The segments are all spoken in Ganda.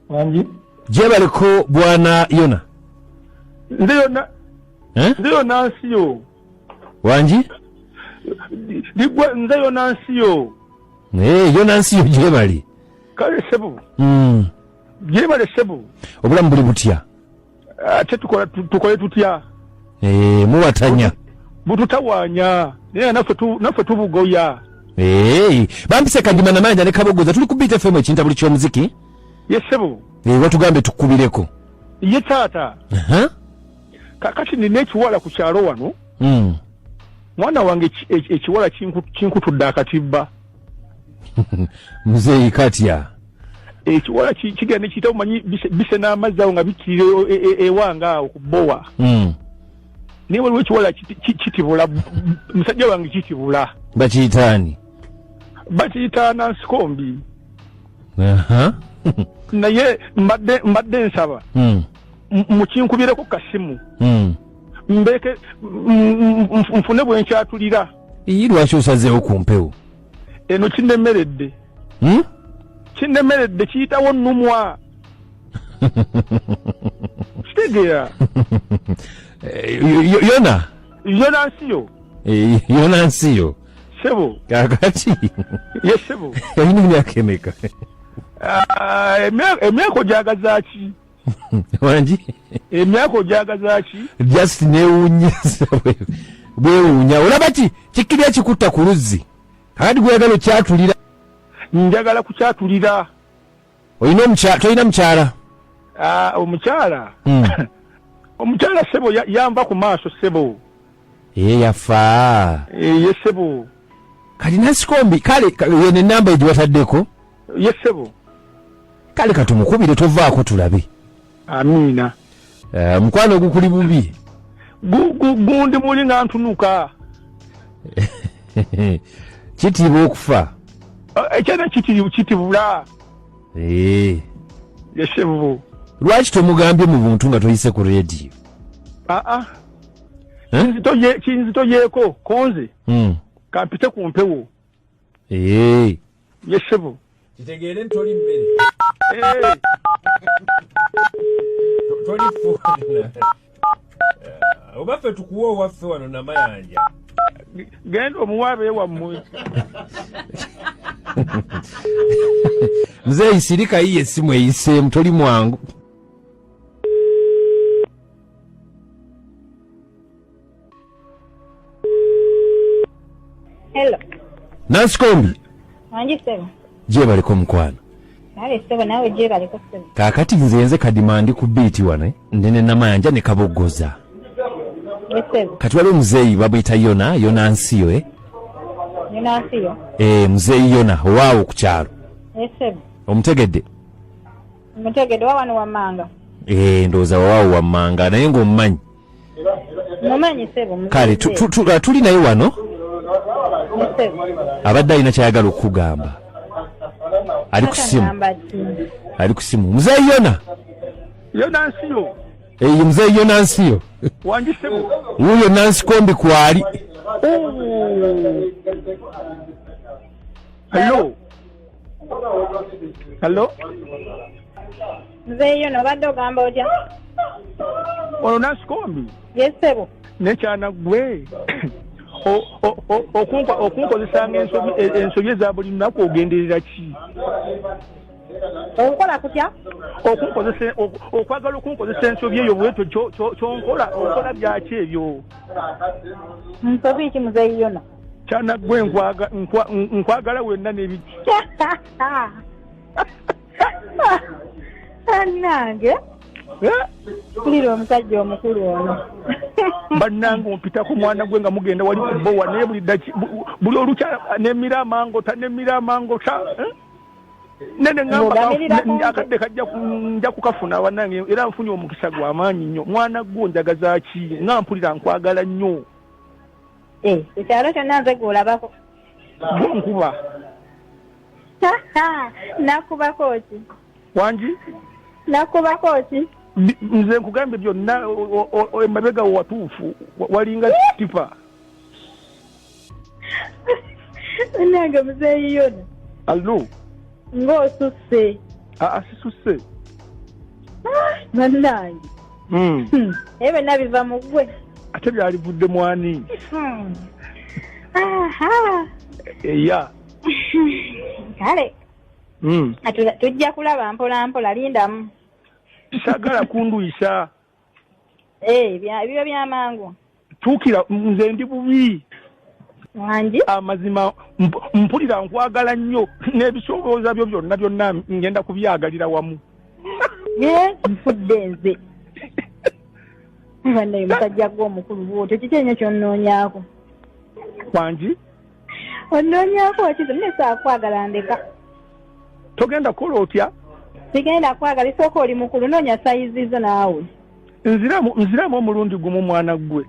Wanji jebaliko bwana Yona ndio nansiyo wanji digwa ndio nansiyo Yona nsiyo jebali kale sebu jebali sebu obulamu buli butya ate tukole tutya muwatanya bututawanya naye naffe tubugoya bampise Kadima na Mayanja ne Kabogoza tuli ku Beat FM ekinta buli ky'omuziki yesebu watugambe tukubireko ye taata kakati nina ekiwala ku kyalo wano mwana wange ekiwala kinkutudde akatibba muzeeyi katya ekiwala kigenda kiyita omanyi bise n'amazzi awo nga bikirira ewanga awo ku bbowa naye waliwo ekiwala kitibula musajja wange kitibula bakiyitaani bakiyita Nansikombi naye mbadde nsaba mukinkubireko kasimu mbeke nfune bwe nkyatulira lwaki osazeewo ku mpewo eno kinnemeredde kiyitawo nnumwa kitegeera Yona nsiyo sebo kakati ye sebo yalina emyaka emeka emyaka ojagazaaki wanji emyaka ojagazaaki just newunya bwewunya olaba ki kikirya kikutta ku luzzi kakati gweyagala okyatulira njagala kukyatulira tolina mukyala omukyala sebo yamba ku maaso sebo yafa ye sebo kati Nansikombi kale yene enamba egiwataddeko ye sebo kale katumukubire tovaako tulabe amiina mukwano gukuli bubi gundi muli nga ntunuka kitiibwa okufa ekyana kitibula yesebo lwaki tomugambye mu buntu nga toyise ku rediyo kinzitoyeeko konze kampite ku mpewo yesebo kitegeere ntoli mmere toli funa oba ffe tukuwa owaffe wano na Mayanja genda omuwaabe wammwe muzeeyi sirika yiye essimu eyiseemu toli mwangu Hello Nansikombi wanji sebo jebaliko mukwano kale sebo nawe jebaliko sebo kakati nze Kadima ndi ku Beat wano ndine na Mayanja ne Kabogoza sebo kati waliwo muzeeyi babuyita Yona nsiyo Yona nsiyo muzeeyi Yona owaawo ku kyalo sebo omutegedde wawano wammanga ndowooza wawaawo wammanga naye ng'omumanyi mumanyi sebo kale tuli naye wano abadde alina kyayagala okukugamba ali ku simu muzeeyi Yona nsiyo muzeeyi Yona nsiyo wanji sebo wuuyo Nansikombi kwali Hello muzeeyi Yona obadde ogamba otya ono Nansikombi sebo nekyana gwe okunkozesanga ensobi eza buli lunaku ogenderera ki okola kutya okwagala okunkozesa ensobi eyo bwetyo kyonkola okola byaki ebyo nsobi ki muzeeyi Yona kyana gwe nkwagala wenna n'ebiki annange kulira omusajja omukulu ono bannange ompitako mwana gwe nga mugenda wali ku bbowa naye buli olukya nemira amangota nene ngamba akadde kajja nja kukafuna bannange era nfunye omukisa gw'amaanyi nnyo mwana gwo njagaza ki nga mpulira nkwagala nnyo ekyalo kyonna nze gw'olabako nkuba nakubako ki Wanji nakubako ki nze nkugambye byonna emabega watuufu walinga tipa nange muzeeyi yona allo ng'osusse asisusse bannange naye byonna biva mu ggwe ate byalivudde mwani eya kale tujja kulaba mpola mpola lindamu sagala kunduyisa ebyo byamangu tuukira nze ndi bubi wangi amazima mpulira nkwagala nnyo n'ebisobooza byo byonna ngenda kubyagalira wamu nfudde nze bannaye musajja gw'omukulu bwotyo kiki enyo kyonnoonyaako wangi onnoonyaako kizo mnesaa kwagala ndeka togenda kukola otya sigenda kwagala isooka oli mukulu noonya sayizi zo naawe nziramu omulundi gumu mwana gwe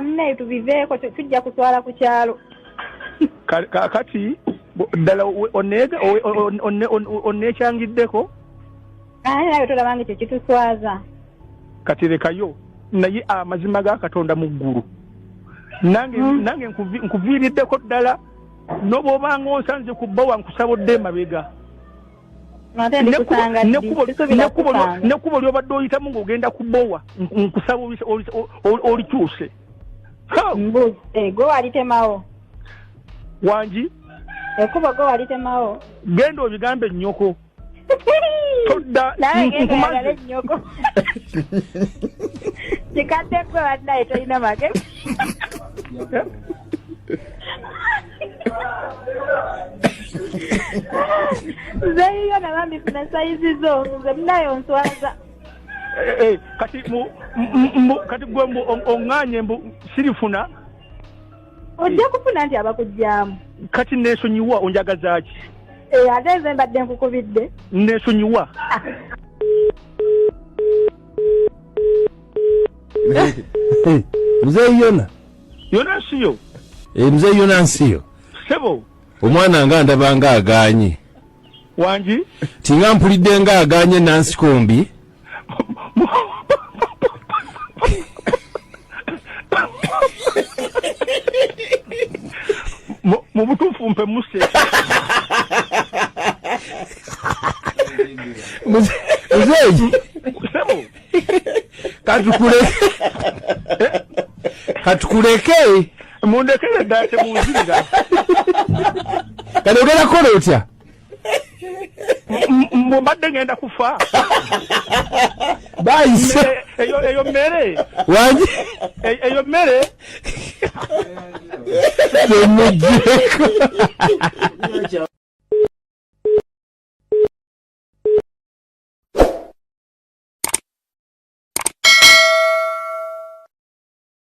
munaye tubiveeko tujja kutwala ku kyalo kati ddala onneekyangiddeko naye tolabanga ekyo kituswaza kati lekayo naye amazima ga Katonda mu ggulu nange nkuviiriddeko ddala n'obwobanga onsanze ku bbowa nkusabodde emabega nekkubo lyobadde oyitamu ng'ogenda ku bbowa nkusaba olikyuse gwe walitemawo wangi ekkubo gwe walitemawo genda obigambe ennyoko todda nkumaze ennyoko kikadde gwe bannaye tolina magezi zeyiyo nabambifuna sayizi zo nze munayo nswaza kati gwe oŋŋaanye mbu sirifuna ojja kufuna nti abakugjamu kati neesonyiwa onjagaza ki ate nze mbadde nkukubidde neesonyiwa muzeeyi yona nsiyo muzeeyi yona nsiyo sebo omwana nga ndaba nga aganye wangi tinga mpulidde nga aganye Nancy Kombi mu butuufu mpe muse muzeeyi sebo katukuleke mundekere ddala temunzirira kati ogenda kukola otya mbadde ngenda kufa bayise eyo mmere wangi eyo mmere temugireko